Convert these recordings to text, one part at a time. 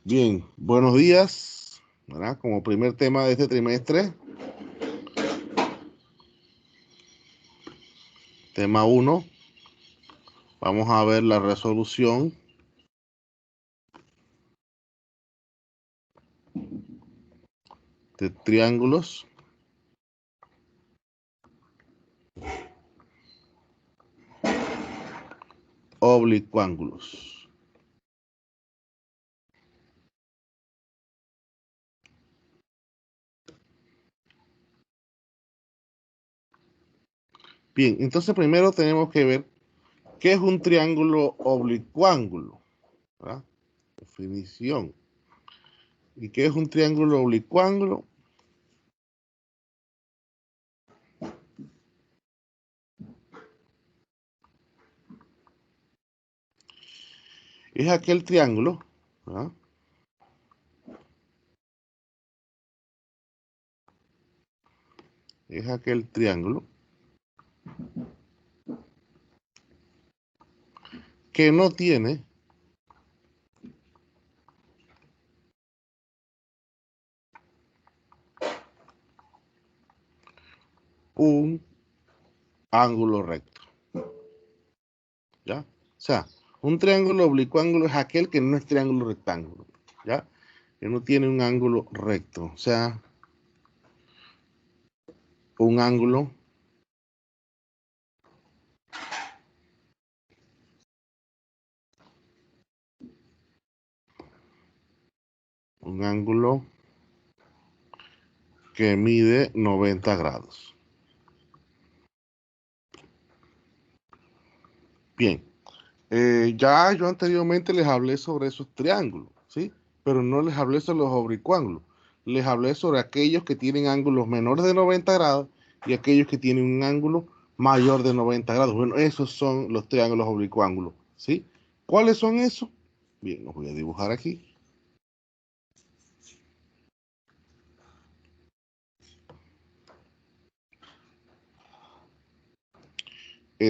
Bien, buenos días, ¿verdad? Como primer tema de este trimestre, tema 1, vamos a ver la resolución de triángulos oblicuángulos. Bien, entonces primero tenemos que ver qué es un triángulo oblicuángulo, ¿verdad? Definición. ¿Y qué es un triángulo oblicuángulo? Es aquel triángulo, ¿verdad? Es aquel triángulo que no tiene un ángulo recto, ¿ya? O sea, un triángulo oblicuángulo es aquel que no es triángulo rectángulo, ¿ya? Que no tiene un ángulo recto, o sea, un ángulo que mide 90 grados. Bien, ya yo anteriormente les hablé sobre esos triángulos, ¿sí? Pero no les hablé sobre los oblicuángulos. Les hablé sobre aquellos que tienen ángulos menores de 90 grados y aquellos que tienen un ángulo mayor de 90 grados. Bueno, esos son los triángulos oblicuángulos, ¿sí? ¿Cuáles son esos? Bien, los voy a dibujar aquí.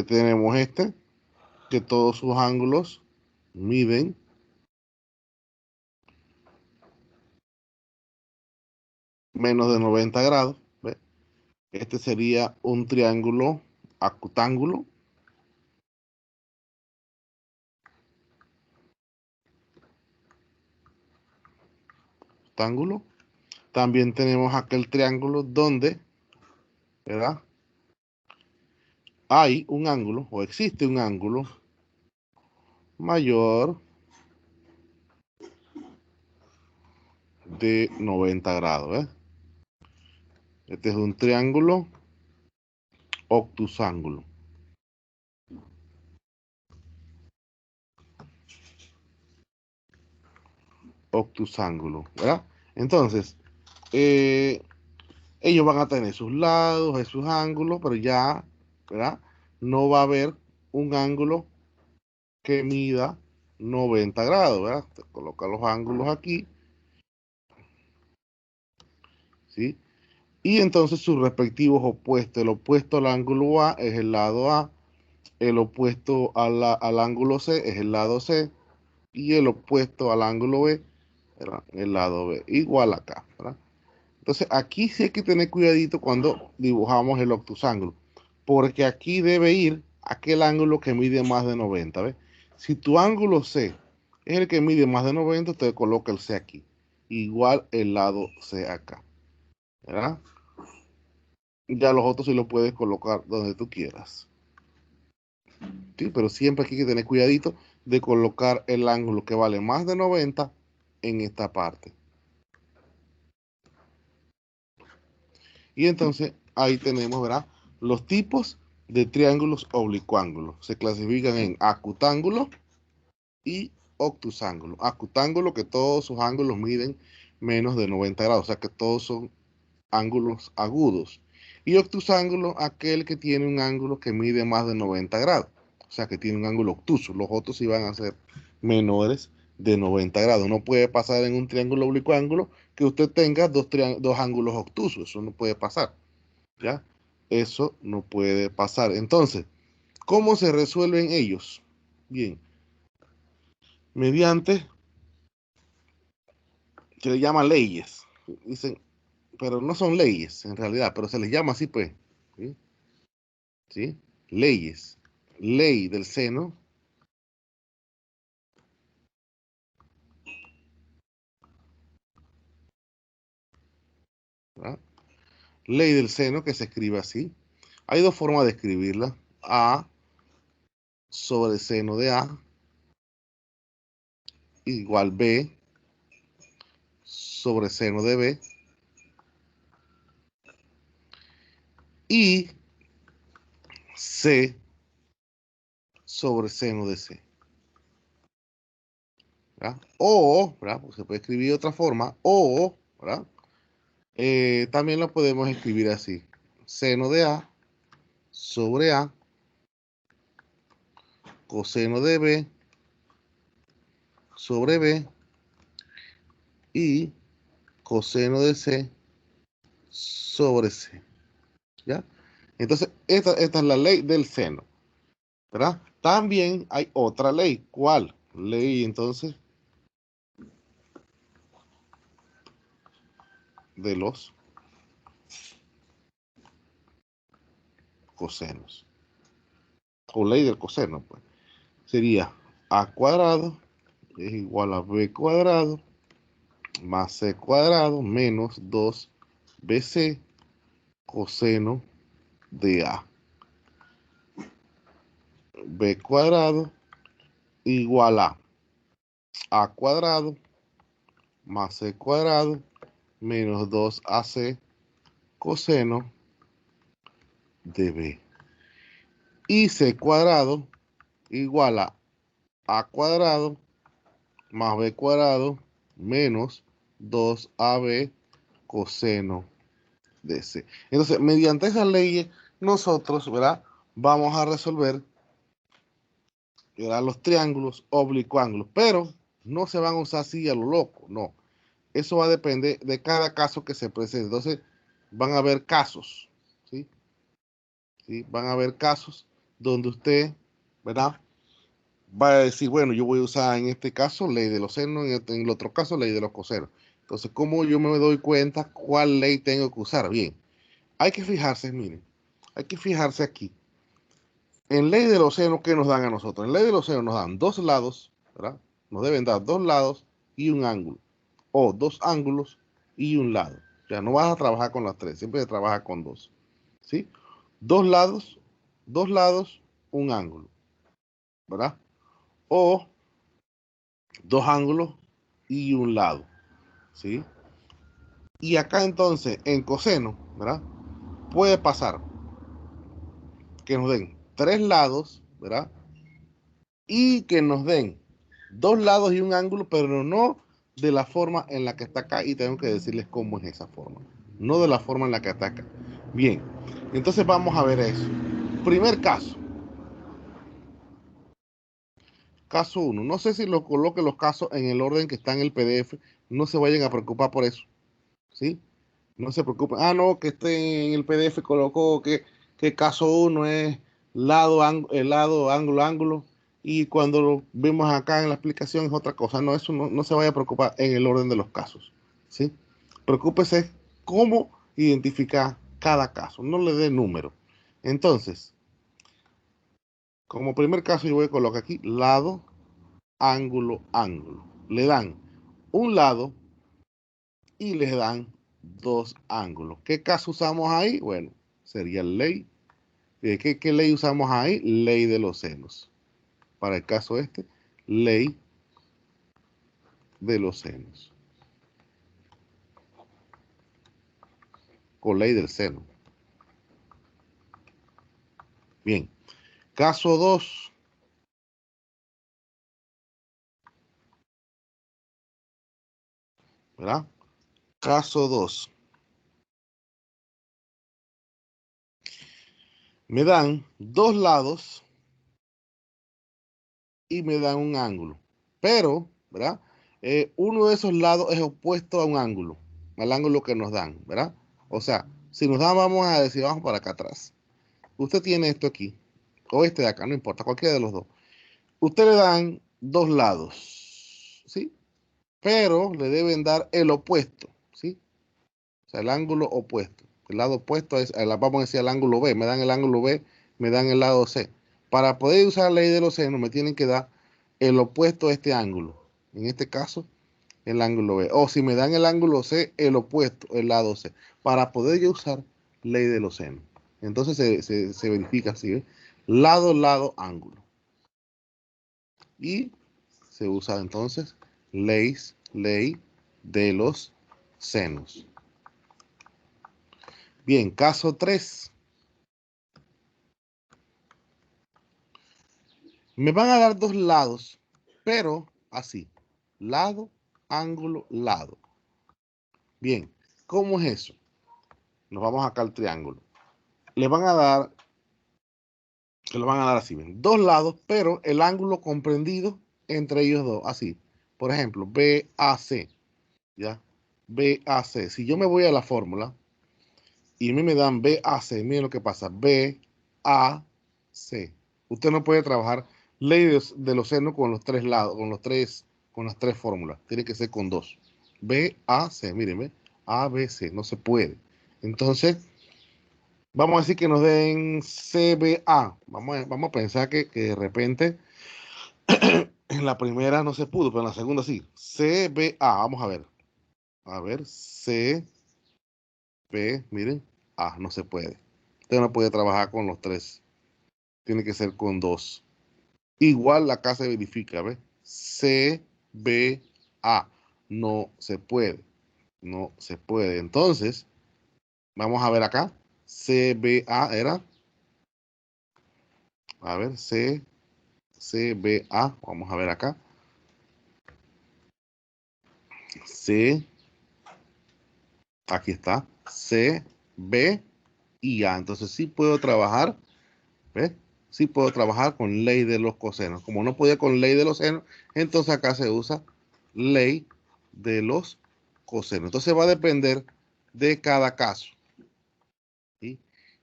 Tenemos que todos sus ángulos miden menos de 90 grados. ¿Ve? Este sería un triángulo acutángulo. Rectángulo. También tenemos aquel triángulo donde, ¿verdad? Hay un ángulo o existe un ángulo mayor de 90 grados. ¿Eh? Este es un triángulo obtusángulo. Obtusángulo, ¿verdad? Entonces, eh, ellos van a tener sus lados, sus ángulos, pero ya, ¿verdad? No va a haber un ángulo que mida 90 grados, ¿verdad? Te coloca los ángulos aquí, ¿sí? Y entonces sus respectivos opuestos. El opuesto al ángulo A es el lado A, el opuesto al ángulo C es el lado C, y el opuesto al ángulo B, ¿verdad? El lado B, igual acá, ¿verdad? Entonces aquí sí hay que tener cuidadito cuando dibujamos el obtusángulo, porque aquí debe ir aquel ángulo que mide más de 90, ¿ves? Si tu ángulo C es el que mide más de 90, te coloca el C aquí, igual el lado C acá, ¿verdad? Ya los otros sí los puedes colocar donde tú quieras, ¿sí? Pero siempre aquí hay que tener cuidadito de colocar el ángulo que vale más de 90 en esta parte. Y entonces ahí tenemos, ¿verdad? Los tipos de triángulos oblicuángulos. Se clasifican en acutángulo y obtusángulo. Acutángulo que todos sus ángulos miden menos de 90 grados, o sea que todos son ángulos agudos. Y obtusángulo, aquel que tiene un ángulo que mide más de 90 grados, o sea que tiene un ángulo obtuso. Los otros sí van a ser menores de 90 grados. No puede pasar en un triángulo oblicuángulo que usted tenga dos ángulos obtusos. Eso no puede pasar. ¿Ya? Eso no puede pasar. Entonces, ¿cómo se resuelven ellos? Bien, mediante se le llama leyes. Dicen, pero no son leyes en realidad, pero se les llama así, pues. ¿Sí? ¿Sí? Leyes. Ley del seno. ¿Verdad? Ley del seno que se escribe así. Hay dos formas de escribirla. A sobre seno de A igual B sobre seno de B. Y C sobre seno de C. ¿Verdad? O, ¿verdad? Pues se puede escribir de otra forma. O, ¿verdad? También lo podemos escribir así. Seno de A sobre A, coseno de B sobre B y coseno de C sobre C. ¿Ya? Entonces, esta es la ley del seno. ¿Verdad? También hay otra ley. ¿Cuál? Ley entonces de los cosenos. O ley del coseno, pues. Sería A cuadrado es igual a B cuadrado más C cuadrado menos 2BC coseno de A. B cuadrado igual A cuadrado más C cuadrado menos 2AC coseno de B. Y C cuadrado igual A cuadrado más B cuadrado menos 2AB coseno de C. Entonces, mediante esas leyes, nosotros, ¿verdad? Vamos a resolver, ¿verdad? Los triángulos oblicuángulos, pero no se van a usar así a lo loco, no. Eso va a depender de cada caso que se presente. Entonces, van a haber casos, ¿sí? ¿Sí? Van a haber casos donde usted, ¿verdad? Va a decir, bueno, yo voy a usar en este caso ley de los senos, en el otro caso ley de los cosenos. Entonces, ¿cómo yo me doy cuenta cuál ley tengo que usar? Bien, hay que fijarse, miren, hay que fijarse aquí. En ley de los senos, ¿qué nos dan a nosotros? En ley de los senos nos dan dos lados, ¿verdad? Nos deben dar dos lados y un ángulo. O dos ángulos y un lado. O sea, no vas a trabajar con las tres, siempre se trabaja con dos. ¿Sí? Dos lados, un ángulo, ¿verdad? O dos ángulos y un lado, ¿sí? Y acá entonces, en coseno, ¿verdad? Puede pasar que nos den tres lados, ¿verdad? Y que nos den dos lados y un ángulo, pero no de la forma en la que está acá. Y tengo que decirles cómo es esa forma. No de la forma en la que está acá. Bien, entonces vamos a ver eso. Primer caso. Caso 1. No sé si lo coloque los casos en el orden que está en el PDF. No se vayan a preocupar por eso. ¿Sí? No se preocupen. Ah, no, que esté en el PDF colocó que caso 1 es lado, ángulo, ángulo. Y cuando lo vemos acá en la explicación es otra cosa. No, eso no se vaya a preocupar en el orden de los casos. ¿Sí? Preocúpese cómo identificar cada caso. No le dé número. Entonces, como primer caso yo voy a colocar aquí lado, ángulo, ángulo. Le dan un lado y les dan dos ángulos. ¿Qué caso usamos ahí? Bueno, sería ley. ¿Qué ley usamos ahí? Ley de los senos. Para el caso este, ley de los senos. O ley del seno. Bien. Caso 2. ¿Verdad? Caso 2. Me dan dos lados y me dan un ángulo. Pero, ¿verdad? Uno de esos lados es opuesto a un ángulo, al ángulo que nos dan, ¿verdad? O sea, si nos dan, vamos a decir, vamos para acá atrás. Usted tiene esto aquí, o este de acá, no importa, cualquiera de los dos. Usted le dan dos lados, ¿sí? pero le deben dar el opuesto, ¿sí? O sea, el ángulo opuesto. El lado opuesto es, vamos a decir, el ángulo B. Me dan el ángulo B, me dan el lado C. Para poder usar la ley de los senos, me tienen que dar el opuesto a este ángulo. En este caso, el ángulo B. O si me dan el ángulo C, el opuesto, el lado C. Para poder yo usar ley de los senos. Entonces se verifica así, ¿ves? Lado, lado, ángulo. Y se usa entonces ley de los senos. Bien, caso 3. Me van a dar dos lados, pero así. Lado, ángulo, lado. Bien, ¿cómo es eso? Nos vamos acá al triángulo. Le van a dar, se lo van a dar así, ¿ven? Dos lados, pero el ángulo comprendido entre ellos dos, así. Por ejemplo, BAC, ¿ya? BAC. Si yo me voy a la fórmula y a mí me dan BAC, miren lo que pasa, BAC. Usted no puede trabajar ley de los senos con los tres lados, con las tres fórmulas. Tiene que ser con dos. BAC, mírenme, ABC, no se puede. Entonces, vamos a decir que nos den CBA. Vamos a pensar que de repente en la primera no se pudo, pero en la segunda sí. CBA, vamos a ver. A ver, CB, miren, A, no se puede. Usted no puede trabajar con los tres. Tiene que ser con dos. Igual acá se verifica, ¿ves? CBA, no se puede. No se puede. Entonces, vamos a ver acá. CBA era, a ver, CBA, vamos a ver acá. C, aquí está, C, B y A. Entonces sí puedo trabajar, ¿ves? Sí puedo trabajar con ley de los cosenos. Como no podía con ley de los senos, entonces acá se usa ley de los cosenos. Entonces va a depender de cada caso. ¿Sí?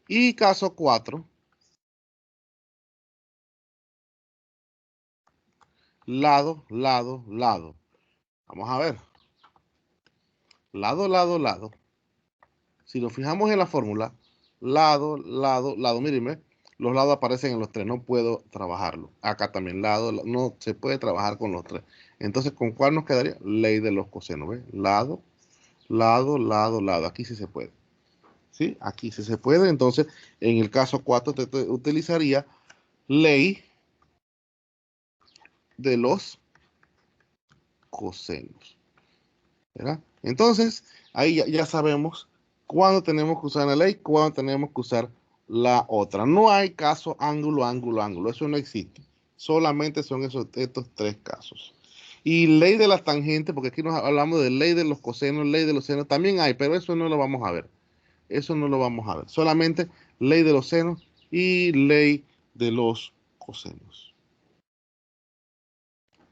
Y caso 4, lado, lado, lado. Vamos a ver. Lado, lado, lado. Si nos fijamos en la fórmula, lado, lado, lado, mírenme, los lados aparecen en los tres, no puedo trabajarlo. Acá también, lado, no se puede trabajar con los tres. Entonces, ¿con cuál nos quedaría? Ley de los cosenos, ¿ves? Lado, lado, lado, lado. Aquí sí se puede. ¿Sí? Aquí sí se puede. Entonces, en el caso 4, te utilizaría ley de los cosenos. ¿Verdad? Entonces, ahí ya sabemos cuándo tenemos que usar la ley, cuándo tenemos que usar la otra. No hay caso ángulo, ángulo, ángulo. Eso no existe. Solamente son estos tres casos. Y ley de las tangentes, porque aquí nos hablamos de ley de los cosenos, ley de los senos, también hay, pero eso no lo vamos a ver. Eso no lo vamos a ver. Solamente ley de los senos y ley de los cosenos.